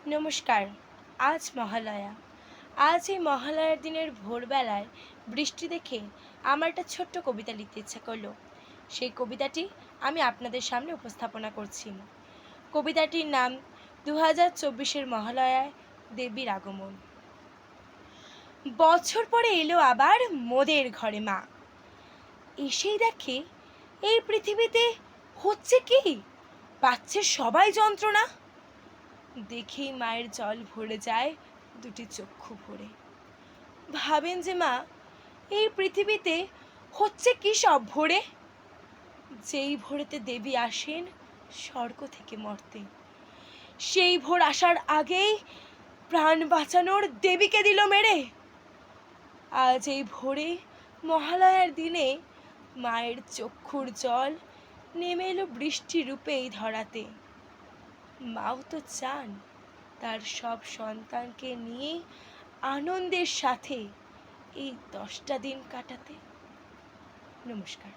নমস্কার। আজ মহালয়া। আজ এই মহালয়ার দিনের ভোরবেলায় বৃষ্টি দেখে আমার একটা ছোট্ট কবিতা লিখতে ইচ্ছা করলো। সেই কবিতাটি আমি আপনাদের সামনে উপস্থাপনা করছি। কবিতাটির নাম 2024-এর মহালয়ায় দেবীর আগমন। বছর পরে এলো আবার মোদের ঘরে মা। এসেই দেখে এই পৃথিবীতে হচ্ছে কি, পাচ্ছে সবাই যন্ত্রণা। দেখেই মায়ের জল ভরে যায় দুটি চক্ষু ভরে। ভাবেন যে মা, এই পৃথিবীতে হচ্ছে কি সব ভোরে। যেই ভোরেতে দেবী আসেন স্বর্গ থেকে মর্তে, সেই ভোর আসার আগেই প্রাণ বাঁচানোর দেবীকে দিল মেরে। আজ এই ভোরে মহালয়ার দিনে মায়ের চক্ষুর জল নেমে এলো বৃষ্টি রূপে এই ধরাতে। মাও তো চান তার সব সন্তানকে নিয়ে আনন্দের সাথে এই 10টা দিন কাটাতে। নমস্কার।